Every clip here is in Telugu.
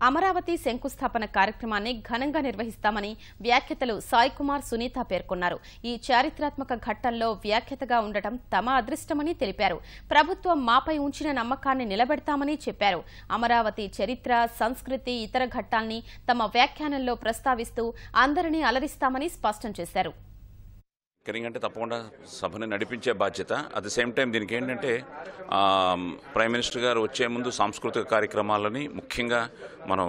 అమరావతి శంకుస్థాపన కార్యక్రమాన్ని ఘనంగా నిర్వహిస్తామని వ్యాఖ్యాతలు సాయి కుమార్ సునీత పేర్కొన్నారు. ఈ చారిత్రాత్మక ఘట్టంలో వ్యాఖ్యాతగా ఉండటం తమ అదృష్టమని తెలిపారు. ప్రభుత్వం మాపై ఉంచిన నమ్మకాన్ని నిలబెడతామని చెప్పారు. అమరావతి చరిత్ర, సంస్కృతి, ఇతర ఘట్టాల్ని తమ వ్యాఖ్యానంలో ప్రస్తావిస్తూ అందరినీ అలరిస్తామని స్పష్టం చేశారు. అంటే తప్పకుండా సభని నడిపించే బాధ్యత. అట్ ది సేమ్ టైం దీనికి ఏంటంటే ప్రైమ్ మినిస్టర్ గారు వచ్చే ముందు సాంస్కృతిక కార్యక్రమాలని ముఖ్యంగా మనం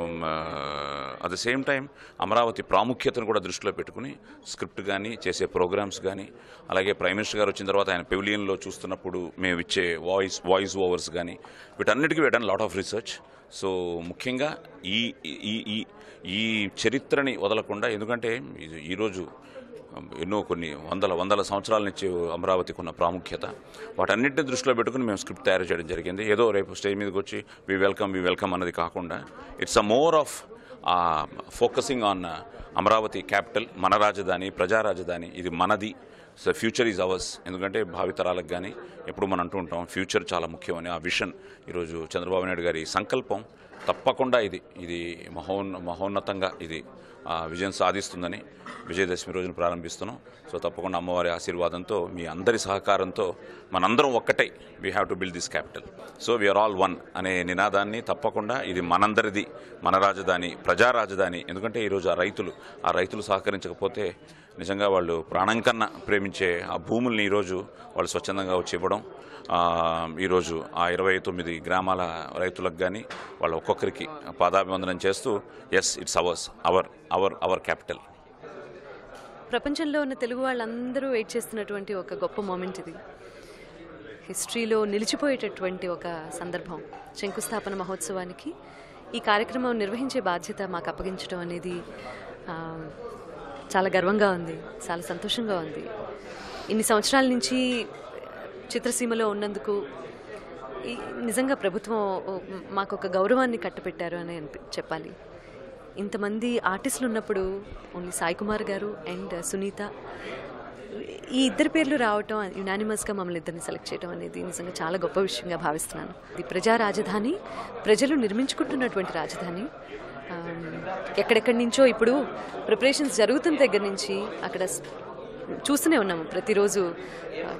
at the same time Amaravati ప్రాముఖ్యతను కూడా దృష్టిలో పెట్టుకుని స్క్రిప్ట్ కానీ చేసే ప్రోగ్రామ్స్ కానీ, అలాగే ప్రైమ్ మినిస్టర్ గారు వచ్చిన తర్వాత ఆయన పెవిలియన్లో చూస్తున్నప్పుడు మేము ఇచ్చే వాయిస్ ఓవర్స్ కానీ వీటన్నిటికీ వేయడం లాట్ ఆఫ్ రీసెర్చ్. సో ముఖ్యంగా ఈ చరిత్రని వదలకుండా, ఎందుకంటే ఈరోజు ఎన్నో కొన్ని వందల సంవత్సరాల నుంచి అమరావతికి ఉన్న ప్రాముఖ్యత, వాటన్నిటిని దృష్టిలో పెట్టుకుని మేము స్క్రిప్ట్ తయారు చేయడం జరిగింది. ఏదో రేపు స్టేజ్ మీదకి వచ్చి వి వెల్కమ్ అన్నది కాకుండా it's a more of focusing on Amaravati capital, మన రాజధాని, ప్రజా రాజధాని, ఇది మనది. So future is ours. ఎందుకంటే భావితరాలకు కానీ ఎప్పుడు మనం అంటూ ఉంటాం ఫ్యూచర్ చాలా ముఖ్యమని. ఆ విషన్ ఈరోజు చంద్రబాబు నాయుడు గారి సంకల్పం తప్పకుండా ఇది మహోన్నతంగా ఇది విజయం సాధిస్తుందని విజయదశమి రోజున ప్రారంభిస్తున్నాం. సో తప్పకుండా అమ్మవారి ఆశీర్వాదంతో, మీ అందరి సహకారంతో మనందరం ఒక్కటై we have to build this capital. So we are all one అనే నినాదాన్ని తప్పకుండా, ఇది మనందరిది, మన రాజధాని, ప్రజా రాజధాని. ఎందుకంటే ఈరోజు ఆ రైతులు సహకరించకపోతే నిజంగా వాళ్ళు ప్రాణం కన్నా ప్రేమించే ఆ భూముల్ని ఈరోజు వాళ్ళు స్వచ్ఛందంగా వచ్చి ఇవ్వడం, ఈరోజు ఆ 29 గ్రామాల రైతులకు కానీ వాళ్ళ ఒక్కొక్కరికి పాదాభివందనం చేస్తూ ఎస్ ఇట్స్ అవర్ క్యాపిటల్. ప్రపంచంలో ఉన్న తెలుగు వాళ్ళందరూ వెయిట్ చేస్తున్నటువంటి ఒక గొప్ప మూమెంట్ ఇది. హిస్టరీలో నిలిచిపోయేటటువంటి ఒక సందర్భం. శంకుస్థాపన మహోత్సవానికి ఈ కార్యక్రమం నిర్వహించే బాధ్యత మాకు అప్పగించడం అనేది చాలా గర్వంగా ఉంది, చాలా సంతోషంగా ఉంది. ఇన్ని సంవత్సరాల నుంచి చిత్రసీమలో ఉన్నందుకు నిజంగా ప్రభుత్వం మాకు ఒక గౌరవాన్ని కట్టపెట్టారు అని చెప్పాలి. ఇంతమంది ఆర్టిస్టులు ఉన్నప్పుడు ఓన్లీ సాయి కుమార్ గారు అండ్ సునీత, ఈ ఇద్దరి పేర్లు రావటం, యునానిమస్గా మమ్మల్ని ఇద్దరిని సెలెక్ట్ చేయడం అనేది నిజంగా చాలా గొప్ప విషయంగా భావిస్తున్నాను. ఇది ప్రజా రాజధాని, ప్రజలు నిర్మించుకుంటున్నటువంటి రాజధాని. ఎక్కడెక్కడి నుంచో ఇప్పుడు ప్రిపరేషన్స్ జరుగుతున్న దగ్గర నుంచి అక్కడ చూస్తూనే ఉన్నాము. ప్రతిరోజు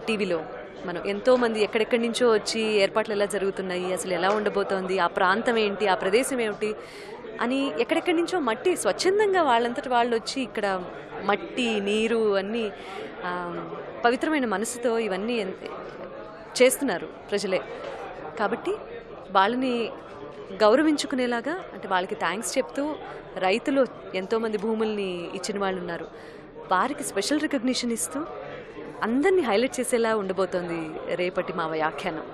టీవీలో మనం ఎంతోమంది ఎక్కడెక్కడి నుంచో వచ్చి ఏర్పాట్లు ఎలా జరుగుతున్నాయి, అసలు ఎలా ఉండబోతోంది, ఆ ప్రాంతం ఏంటి, ఆ ప్రదేశం ఏమిటి అని ఎక్కడెక్కడి నుంచో మట్టి స్వచ్ఛందంగా వాళ్ళంతటి వాళ్ళు వచ్చి ఇక్కడ మట్టి, నీరు అన్నీ పవిత్రమైన మనసుతో ఇవన్నీ చేస్తున్నారు ప్రజలే. కాబట్టి వాళ్ళని గౌరవించుకునేలాగా, అంటే వాళ్ళకి థ్యాంక్స్ చెప్తూ, రైతులు ఎంతోమంది భూముల్ని ఇచ్చిన వాళ్ళు ఉన్నారు, వారికి స్పెషల్ రికగ్నిషన్ ఇస్తూ అందరినీ హైలైట్ చేసేలా ఉండబోతోంది రేపటి మా వ్యాఖ్యానం.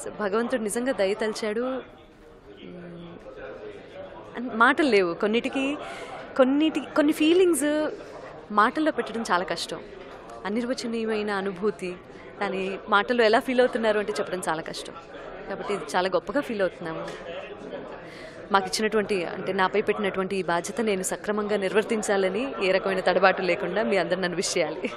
సో భగవంతుడు నిజంగా దయతలిచాడు. మాటలు లేవు కొన్ని ఫీలింగ్స్ మాటల్లో పెట్టడం చాలా కష్టం. అనిర్వచనీయమైన అనుభూతి, దాని మాటల్లో ఎలా ఫీల్ అవుతున్నారు అంటే చెప్పడం చాలా కష్టం. కాబట్టి చాలా గొప్పగా ఫీల్ అవుతున్నాము. మాకు ఇచ్చినటువంటి, అంటే నాపై పెట్టినటువంటి ఈ బాధ్యత నేను సక్రమంగా నిర్వర్తించాలని, ఏ రకమైన తడబాటు లేకుండా మీ అందరు నన్ను విష్ చేయాలి.